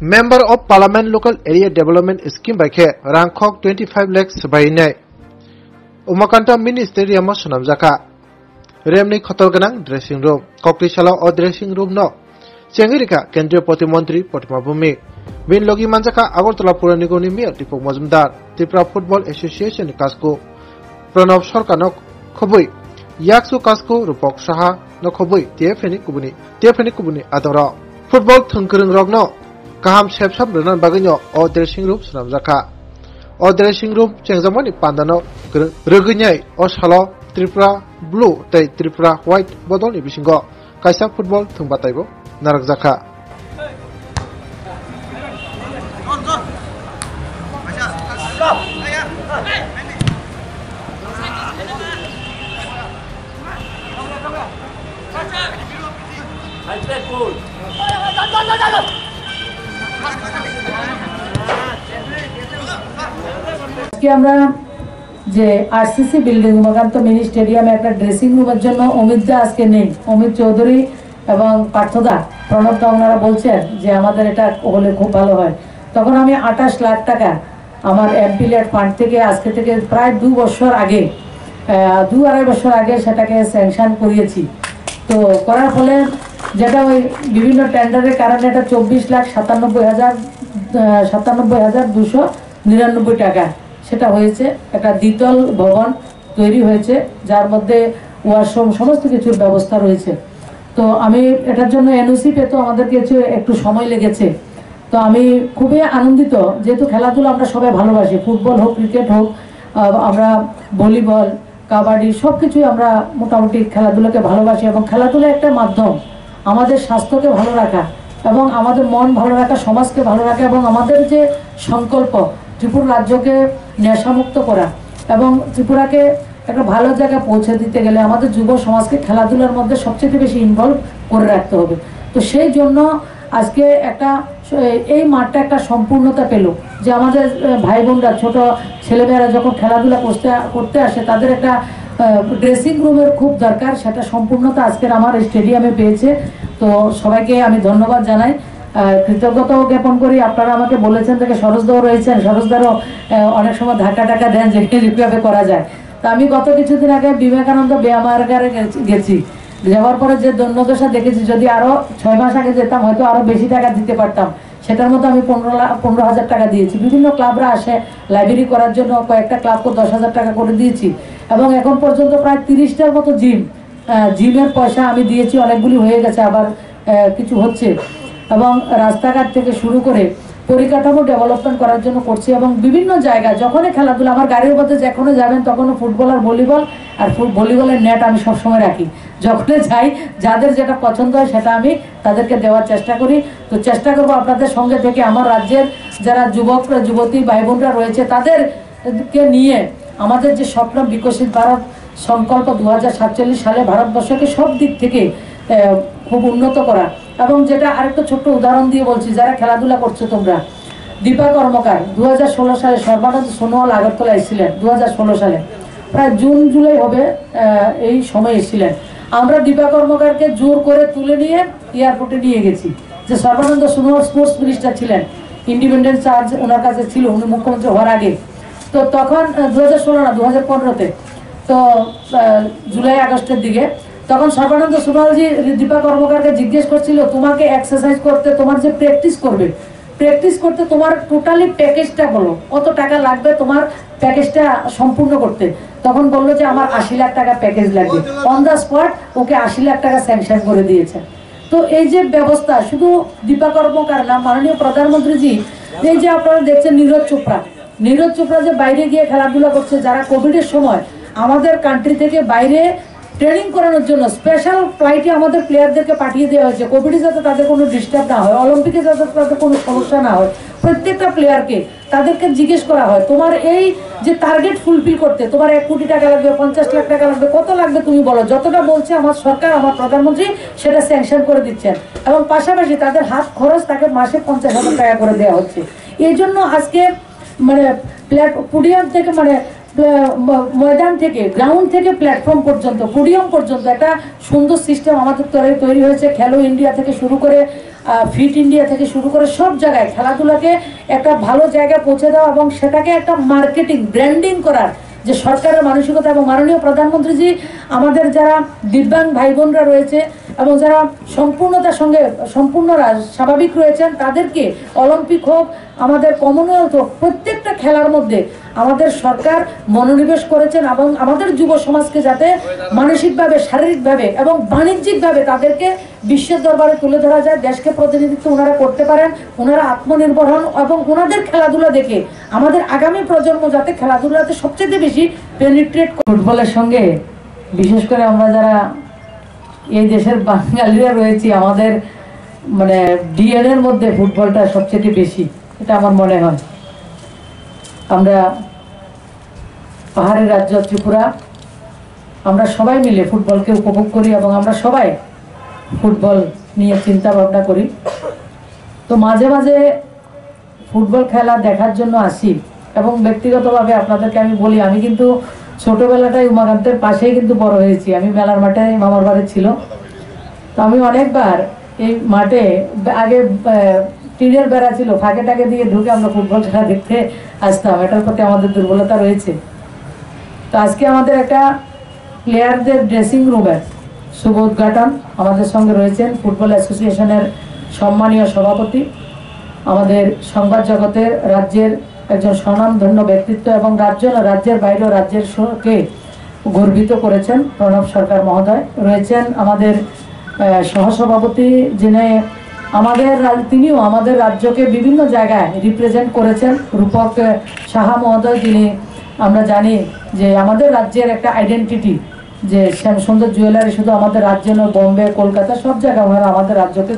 Member of Parliament Local Area Development Scheme by K. Rangkok 25 lakhs by Nay. Umakanta Ministerium of Sonamzaka. Remni Kotoganang Dressing Room. Kokrishala or Dressing Room no. Chengirika, Kendra Potimontri, Potimabumi. Bin Logi Manzaka, Agotala Puranigoni Mir, Tipo Mozumdar, Tripura Football Association Kasko. Pranav Shorka no Kobui. Yaksu Kasko, Rupok Shaha, no Kobui, Tiafeni Kubuni, Adora. Football Thunkuring Rogno. Kaham Shepsham Renan Bagano or dressing room Sonamzaka. Or dressing room Chengzamani Pandano, Rugunyai, or Shalo, Tripura Blue, Tripura White, Bodoni Bishingo, Kaisa Football Tumbataibo, Narakzaka. আমরা যে RCC building Umakanta mini স্টেডিয়ামে একটা dressing রুমের জন্য অমিতদা আজকে নেই, অমিত চৌধুরী এবং পার্থদা প্রণবদা ওনারা বলছেন যে আমাদের এটা হলে খুব ভালো হয়। তখন আমি 28 লাখ টাকা আমার এমপিলেট ফান্ড থেকে আজকে থেকে প্রায় 2 বছর আগে 2-2.5 বছর আগে সেটাকে স্যাংশন করিয়েছি। তো করার ফলে যেটা ওই বিভিন্ন টেন্ডারের কারণে এটা 24,97,299 টাকা সেটা হয়েছে। একটা দ্বিতল ভবন তৈরি হয়েছে যার মধ্যে ওয়াশরুম সমস্ত কিছুর ব্যবস্থা রয়েছে। তো আমি এটার জন্য এনওসি পেতে আমাদের কিছু একটু সময় লেগেছে। তো আমি খুবই আনন্দিত, যেহেতু খেলাধুলা আমরা সবাই ভালোবাসি, ফুটবল হোক ক্রিকেট হোক আমরা ভলিবল কাবাডি সব কিছুই আমরা মোটামুটি খেলাধুলাকে ভালোবাসি এবং খেলাধুলা একটা মাধ্যম আমাদের স্বাস্থ্যকে ভালো রাখা এবং আমাদের মন ভালো রাখা, সমাজকে ভালো রাখা এবং আমাদের যে সংকল্প ত্রিপুরা রাজ্যকে নেশামুক্ত করা এবং ত্রিপুরাকে একটা ভালো জায়গায় পৌঁছে দিতে গেলে আমাদের যুব সমাজকে খেলাধুলার মধ্যে সবচেয়ে বেশি ইনভলভ করে রাখতে হবে। তো সেই জন্য আজকে একটা এই মাঠটা একটা সম্পূর্ণতা পেল যে আমাদের ভাই বোনরা ছোট ছেলেমেয়েরা যখন খেলাধুলা করতে আসে তাদের একটা ড্রেসিং রুমের খুব দরকার, সেটা সম্পূর্ণতা আজকের আমার স্টেডিয়ামে পেয়েছে। তো সবাইকে আমি ধন্যবাদ জানাই, কৃতজ্ঞতাও জ্ঞাপন করি। আপনারা আমাকে বলেছেন থেকে সরোজদাও রয়েছেন, সরোজদারও অনেক সময় ধাক্কা দেন যে কীভাবে করা যায়। তা আমি গত কিছুদিন আগে বিবেকানন্দ ব্যায়ামাগারে গেছি, যাওয়ার পরে যে দৈন্যদশা দেখেছি, যদি আরো 6 মাস আগে যেতাম হয়তো আরো বেশি টাকা দিতে পারতাম। সেটার মতো আমি 15,000 টাকা দিয়েছি। বিভিন্ন ক্লাবরা আসে লাইব্রেরি করার জন্য, কয়েকটা ক্লাবকে 10,000 টাকা করে দিয়েছি এবং এখন পর্যন্ত প্রায় 30টার মতো জিমের পয়সা আমি দিয়েছি, অনেকগুলি হয়ে গেছে, আবার কিছু হচ্ছে এবং রাস্তাঘাট থেকে শুরু করে পরিকাঠামো ডেভেলপমেন্ট করার জন্য করছি এবং বিভিন্ন জায়গায় যখনই খেলাধুলা আমার গাড়ির মধ্যে যখনই যাবেন তখনও ফুটবল আর ভলিবল আর ভলিবলের নেট আমি সবসময় রাখি। যখনই যাই যাদের যেটা পছন্দ হয় সেটা আমি তাদেরকে দেওয়ার চেষ্টা করি। তো চেষ্টা করবো আপনাদের সঙ্গে থেকে আমার রাজ্যের যারা যুবকরা যুবতী ভাই বোনরা রয়েছে তাদেরকে নিয়ে আমাদের যে স্বপ্ন বিকশিত ভারত সংকল্প 2047 সালে ভারতবর্ষকে সব দিক থেকে খুব উন্নত করা। এবং যেটা আরেকটা ছোট্ট উদাহরণ দিয়ে বলছি, যারা খেলাধুলা করছো তোমরা, দীপা কর্মকার 2016 সালে সর্বানন্দ সোনোয়াল আগরতলা এসেছিলেন 2016 সালে, প্রায় জুন জুলাই হবে এই সময় এসেছিলেন। আমরা দীপা কর্মকারকে জোর করে তুলে নিয়ে এয়ারপোর্টে নিয়ে গেছি। যে সর্বানন্দ সোনোয়াল স্পোর্টস মিনিস্টার ছিলেন, ইন্ডিপেন্ডেন্ট চার্জ ওনার কাছে ছিল, উনি মুখ্যমন্ত্রী হওয়ার আগে। তো তখন 2016 না 2015-তে, তো জুলাই আগস্টের দিকে, তখন সর্বানন্দ সোনোয়ালজি দীপা কর্মকারকে জিজ্ঞেস করছিল তোমাকে এক্সারসাইজ করতে, তোমার যে প্র্যাকটিস করতে তোমার টোটালি প্যাকেজটা বলো, কত টাকা লাগবে তোমার প্যাকেজটা সম্পূর্ণ করতে। তখন বললো যে আমার 80 লাখ টাকা প্যাকেজ লাগবে। অন দ্য স্পট ওকে 80 লাখ টাকা স্যাংশন করে দিয়েছে। তো এই যে ব্যবস্থা শুধু দীপা কর্মকার না, মাননীয় প্রধানমন্ত্রীজি এই যে আপনারা দেখছেন নীরজ চোপড়া যে বাইরে গিয়ে খেলাধুলা করছে, যারা কোভিডের সময় আমাদের কান্ট্রি থেকে বাইরে ট্রেনিং করানোর জন্য স্পেশাল ফ্লাইটে আমাদের প্লেয়ারদেরকে পাঠিয়ে দেওয়া হয়েছে, কোভিডে যাতে তাদের কোনো ডিস্টার্ব না হয়, অলিম্পিকে যাতে তাদের কোনো সমস্যা না হয়। প্রত্যেকটা প্লেয়ারকে তাদেরকে জিজ্ঞেস করা হয় তোমার এই যে টার্গেট ফুলফিল করতে তোমার 1 কোটি টাকা লাগবে, 50 লাখ টাকা লাগবে, কত লাগবে তুমি বলো। যতটা বলছে আমার সরকার, আমার প্রধানমন্ত্রী সেটা স্যাংশন করে দিচ্ছেন এবং পাশাপাশি তাদের হাত খরচ তাকে মাসে 50,000 টাকা করে দেওয়া হচ্ছে। এই জন্য আজকে মানে পোডিয়াম থেকে মানে ময়দান থেকে, গ্রাউন্ড থেকে প্ল্যাটফর্ম পর্যন্ত, পোডিয়াম পর্যন্ত একটা সুন্দর সিস্টেম আমাদের তৈরি হয়েছে। খেলো ইন্ডিয়া থেকে শুরু করে, ফিট ইন্ডিয়া থেকে শুরু করে সব জায়গায় খেলাধুলাকে একটা ভালো জায়গায় পৌঁছে দেওয়া এবং সেটাকে একটা মার্কেটিং, ব্র্যান্ডিং করার যে সরকারের মানসিকতা। এবং মাননীয় প্রধানমন্ত্রীজি আমাদের যারা দিব্যাঙ্গ ভাই বোনরা রয়েছে এবং যারা সম্পূর্ণতার সঙ্গে সম্পূর্ণরা স্বাভাবিক রয়েছেন, তাদেরকে অলিম্পিক হোক, আমাদের কমনওয়েলথ হোক, প্রত্যেকটা খেলার মধ্যে আমাদের সরকার মনোনিবেশ করেছেন এবং আমাদের যুব সমাজকে যাতে মানসিকভাবে, শারীরিকভাবে এবং বাণিজ্যিকভাবে তাদেরকে বিশ্বের দরবারে তুলে ধরা যায়, দেশকে প্রতিনিধিত্ব ওনারা করতে পারেন, ওনারা আত্মনির্ভর হন এবং ওনাদের খেলাধুলা দেখে আমাদের আগামী প্রজন্ম যাতে খেলাধুলাতে সবচেয়ে বেশি পেনিট্রেট। ফুটবলের সঙ্গে বিশেষ করে আমরা যারা এই দেশের বাঙালিরা রয়েছি, আমাদের মানে ডিএনএ এর মধ্যে ফুটবলটা সবচেয়ে বেশি, এটা আমার মনে হয়। আমরা পাহাড়ের রাজ্য ত্রিপুরা, আমরা সবাই মিলে ফুটবলকে উপভোগ করি এবং আমরা সবাই ফুটবল নিয়ে চিন্তা ভাবনা করি। তো মাঝে মাঝে ফুটবল খেলা দেখার জন্য আসি এবং ব্যক্তিগতভাবে আপনাদেরকে আমি বলি, আমি কিন্তু ছোটবেলাটাই উমাকান্তের পাশেই কিন্তু বড় হয়েছি। আমি মেলার মাঠে মামার বাড়ি ছিল, তো আমি অনেকবার এই মাঠে আগে টিনের বেড়া ছিল, ফাঁকে টাকে দিয়ে ঢুকে আমরা ফুটবল খেলা দেখতে আসতাম। এটার প্রতি আমাদের দুর্বলতা রয়েছে। তো আজকে আমাদের একটা প্লেয়ারদের ড্রেসিং রুমের শুভ উদ্ঘাটন, আমাদের সঙ্গে রয়েছেন ফুটবল অ্যাসোসিয়েশনের সম্মানীয় সভাপতি, আমাদের সংবাদ জগতের রাজ্যের একজন স্বনামধন্য ব্যক্তিত্ব এবং রাজ্যের বাইরেও রাজ্যকে গর্বিত করেছেন প্রণব সরকার মহোদয় রয়েছেন। আমাদের সহসভাপতি যিনি তিনিও আমাদের রাজ্যকে বিভিন্ন জায়গায় রিপ্রেজেন্ট করেছেন, রূপক সাহা মহোদয়, যিনি আমরা জানি যে আমাদের রাজ্যের একটা আইডেন্টিটি, যে শ্যামসুন্দর জুয়েলারি শুধু আমাদের রাজ্যে নয়, বোম্বে, কলকাতা সব জায়গায় ওনারা আমাদের রাজ্যকে